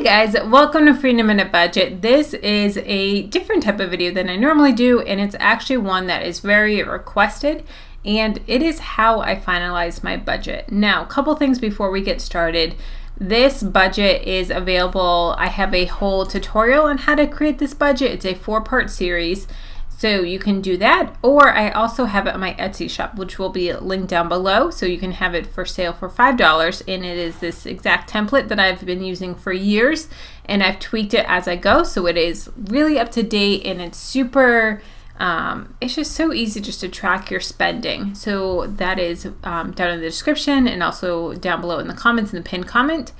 Hey guys, welcome to Free in a Minute Budget. This is a different type of video than I normally do, and it's actually one that is very requested, and it is how I finalize my budget. Now, a couple things before we get started. This budget is available. I have a whole tutorial on how to create this budget. It's a 4-part series. So you can do that, or I also have it on my Etsy shop, which will be linked down below. So you can have it for sale for $5, and it is this exact template that I've been using for years, and I've tweaked it as I go. So it is really up to date, and it's super, it's just so easy just to track your spending. So that is down in the description and also down below in the comments, in the pinned comment.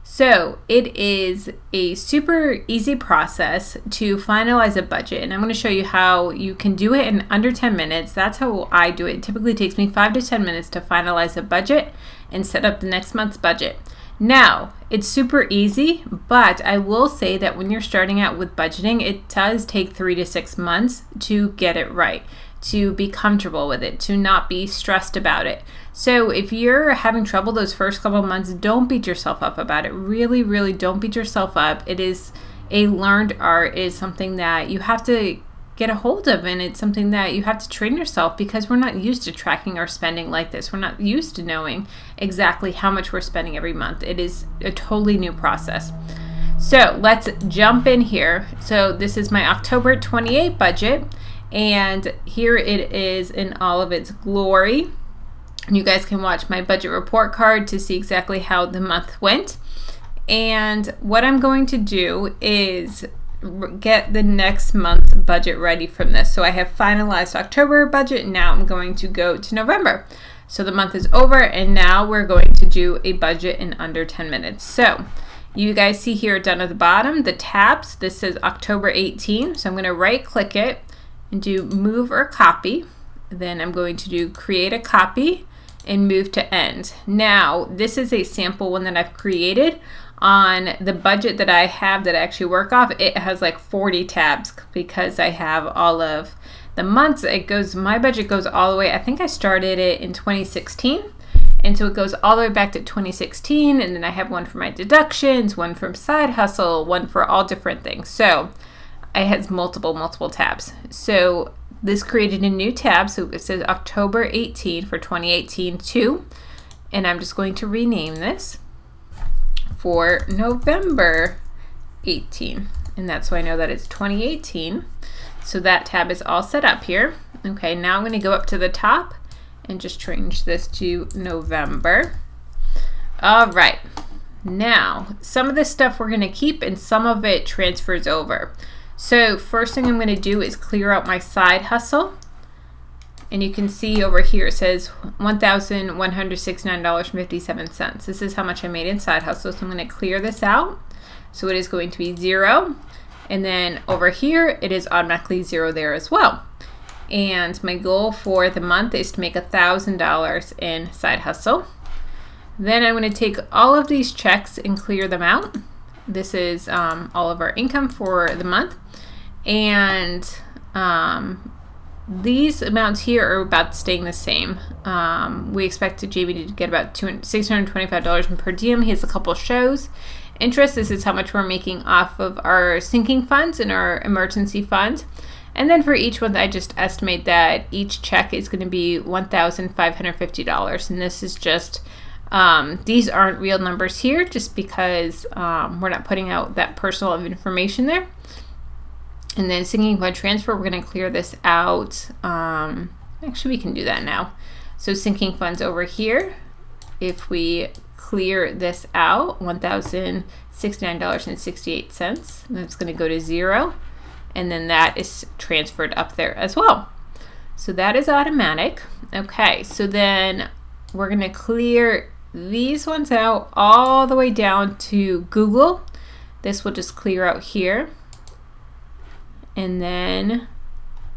So it is a super easy process to finalize a budget, and I'm going to show you how you can do it in under 10 minutes. That's how I do it. It typically takes me 5 to 10 minutes to finalize a budget and set up the next month's budget. Now, it's super easy, but I will say that when you're starting out with budgeting, it does take 3 to 6 months to get it right, to be comfortable with it, to not be stressed about it. So if you're having trouble those first couple of months, don't beat yourself up about it. Really, really don't beat yourself up. It is a learned art. It is something that you have to get a hold of, and it's something that you have to train yourself, because we're not used to tracking our spending like this. We're not used to knowing exactly how much we're spending every month. It is a totally new process. So let's jump in here. So this is my October 28 budget, and here it is in all of its glory. You guys can watch my budget report card to see exactly how the month went. And what I'm going to do is get the next month's budget ready from this. So I have finalized October budget. Now I'm going to go to November. So the month is over, and now we're going to do a budget in under 10 minutes. So you guys see here down at the bottom, the tabs, this says October 18. So I'm going to right click it and do move or copy. Then I'm going to do create a copy and move to end. Now, this is a sample one that I've created. On the budget that I have that I actually work off, it has like 40 tabs because I have all of the months. It goes, my budget goes all the way, I think I started it in 2016. And so it goes all the way back to 2016, and then I have one for my deductions, one from side hustle, one for all different things. So it has multiple tabs. So this created a new tab, so it says October 18 for 2018 too, and I'm just going to rename this for November 18, and that's so I know that it's 2018. So that tab is all set up here. Okay, now I'm going to go up to the top and just change this to November. All right, now some of this stuff we're going to keep, and some of it transfers over. So first thing I'm going to do is clear out my side hustle, and you can see over here it says $1,169.57. This is how much I made in side hustle, so I'm going to clear this out. So it is going to be 0, and then over here it is automatically 0 there as well. And my goal for the month is to make $1,000 in side hustle. Then I'm going to take all of these checks and clear them out. This is all of our income for the month, and these amounts here are about staying the same. We expect Jamie to get about $625 in per diem. He has a couple shows. Interest, this is how much we're making off of our sinking funds and our emergency fund. And then for each one, I just estimate that each check is going to be $1,550, and this is just these aren't real numbers here, just because we're not putting out that personal information there. And then sinking fund transfer, we're going to clear this out. Actually, we can do that now. So sinking funds over here, if we clear this out, $1,069.68, that's going to go to 0, and then that is transferred up there as well. So that is automatic. Okay, so then we're going to clear these ones out all the way down to Google. This will just clear out here. And then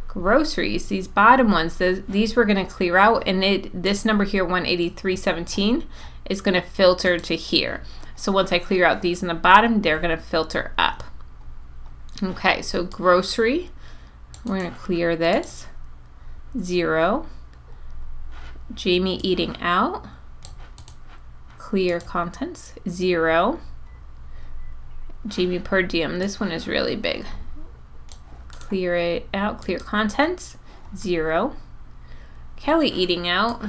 groceries, these bottom ones, these we're going to clear out, and this number here, 183.17, is going to filter to here. So once I clear out these in the bottom, they're going to filter up. Okay, so grocery, we're going to clear this, 0. Jamie eating out, clear contents, 0. Jamie per diem. This one is really big. Clear it out. Clear contents, 0. Kelly eating out.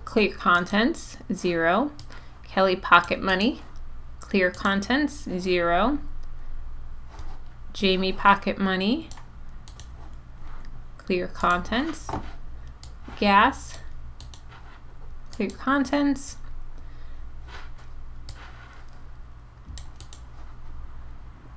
Clear contents, 0. Kelly pocket money. Clear contents, 0. Jamie pocket money. Clear contents. Gas. Clear contents.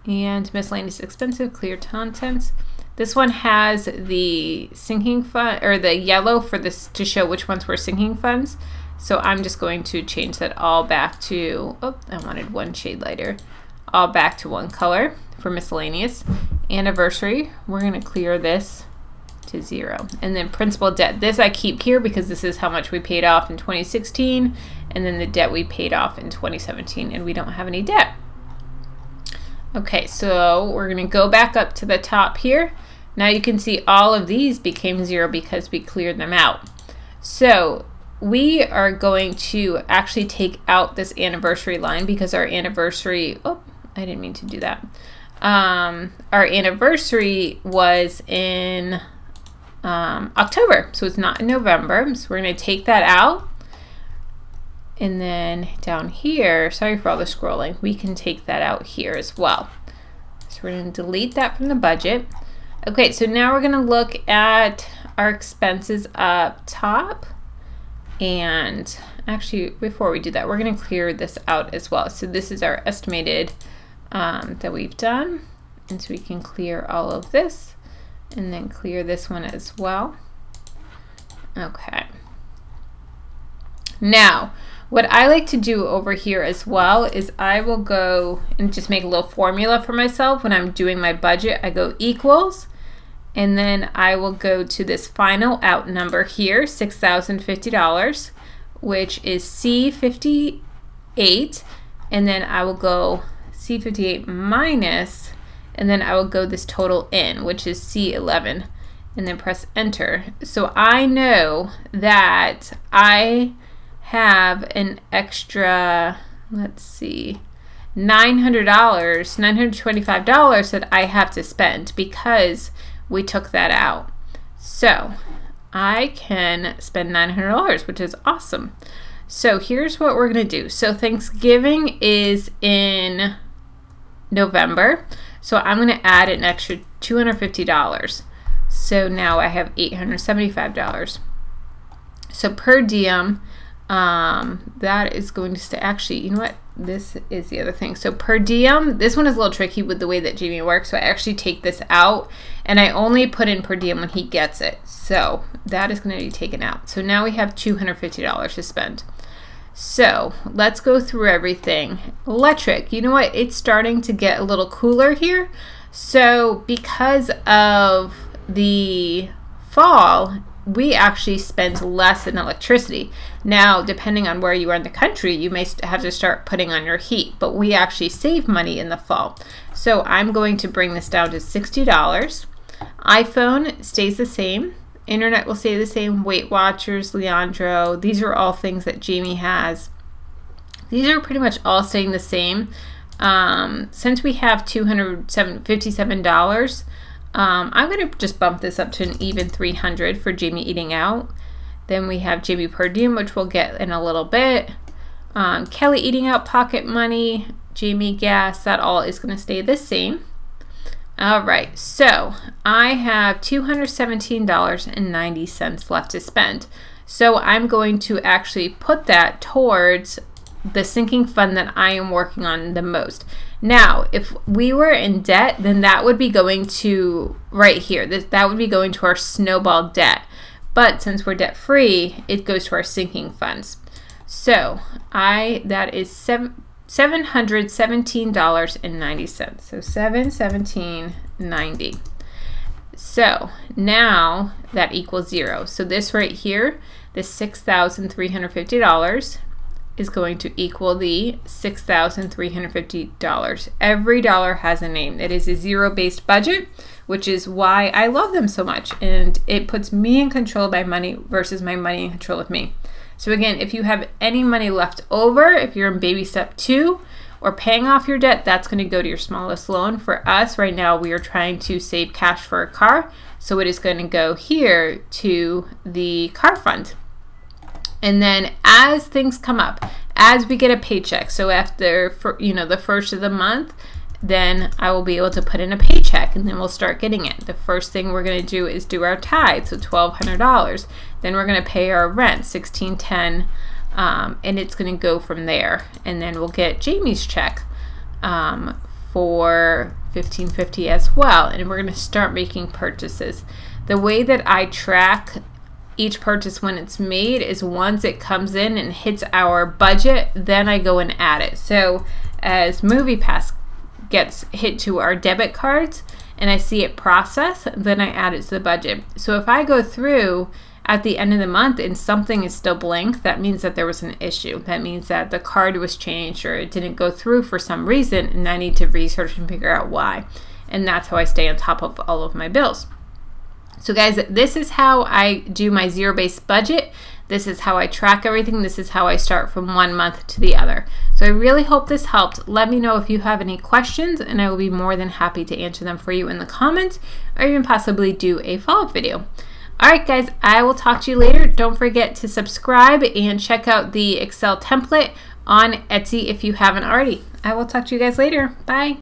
And miscellaneous expensive, clear contents. This one has the sinking fund, or the yellow for this to show which ones were sinking funds. So I'm just going to change that all back to, oh, I wanted one shade lighter, all back to one color for miscellaneous. Anniversary, we're going to clear this to 0. And then principal debt, this I keep here because this is how much we paid off in 2016, and then the debt we paid off in 2017, and we don't have any debt. Okay, so we're going to go back up to the top here. Now you can see all of these became 0 because we cleared them out. So we are going to actually take out this anniversary line because our anniversary, oh, I didn't mean to do that. Our anniversary was in October, so it's not in November. So we're going to take that out. And then down here, sorry for all the scrolling, we can take that out here as well. So we're going to delete that from the budget. Okay, so now we're going to look at our expenses up top. And actually, before we do that, we're going to clear this out as well. So this is our estimated that we've done. And so we can clear all of this and then clear this one as well. Okay. Now, what I like to do over here as well is I will go and just make a little formula for myself. When I'm doing my budget, I go equals, and then I will go to this final out number here, $6,050, which is C58, and then I will go C58 minus, and then I will go this total in, which is C11, and then press enter. So I know that I have an extra, let's see, $925 that I have to spend because we took that out. So I can spend $900, which is awesome. So here's what we're going to do. So Thanksgiving is in November. So I'm going to add an extra $250. So now I have $875. So per diem, that is going to stay. Actually, you know what? This is the other thing. So per diem, this one is a little tricky with the way that Jamie works. So I actually take this out and I only put in per diem when he gets it. So that is going to be taken out. So now we have $250 to spend. So let's go through everything. Electric, you know what? It's starting to get a little cooler here. So because of the fall, we actually spend less in electricity. Now, depending on where you are in the country, you may have to start putting on your heat, but we actually save money in the fall. So I'm going to bring this down to $60. iPhone stays the same. Internet will stay the same. Weight Watchers, Leandro, these are all things that Jamie has. These are pretty much all staying the same. Since we have $257, I'm going to just bump this up to an even $300 for Jamie eating out. Then we have Jamie per diem, which we'll get in a little bit. Kelly eating out, pocket money, Jamie gas, that all is going to stay the same. All right, so I have $217.90 left to spend. So I'm going to actually put that towards the sinking fund that I am working on the most. Now, if we were in debt, then that would be going to right here. That would be going to our snowball debt. But since we're debt free, it goes to our sinking funds. So that is $717.90. So $717.90. So now that equals 0. So this right here, the $6,350 is going to equal the $6,350. Every dollar has a name. It is a zero-based budget, which is why I love them so much. And it puts me in control of my money versus my money in control of me. So again, if you have any money left over, if you're in baby step 2, or paying off your debt, that's going to go to your smallest loan. For us right now, we are trying to save cash for a car, so it is going to go here to the car fund. And then as things come up, as we get a paycheck, so after the first of the month, then I will be able to put in a paycheck, and then we'll start getting it. The first thing we're going to do is do our tithe, so $1,200. Then we're going to pay our rent, $1,610, and it's going to go from there. And then we'll get Jamie's check for $1,550 as well, and we're going to start making purchases. The way that I track each purchase when it's made is once it comes in and hits our budget, then I go and add it. So as MoviePass gets hit to our debit cards and I see it process, then I add it to the budget. So if I go through at the end of the month and something is still blank, that means that there was an issue. That means that the card was changed or it didn't go through for some reason, and I need to research and figure out why. And that's how I stay on top of all of my bills. So guys, this is how I do my zero-based budget. This is how I track everything. This is how I start from one month to the other. So I really hope this helped. Let me know if you have any questions, and I will be more than happy to answer them for you in the comments, or even possibly do a follow-up video. All right, guys, I will talk to you later. Don't forget to subscribe and check out the Excel template on Etsy if you haven't already. I will talk to you guys later. Bye.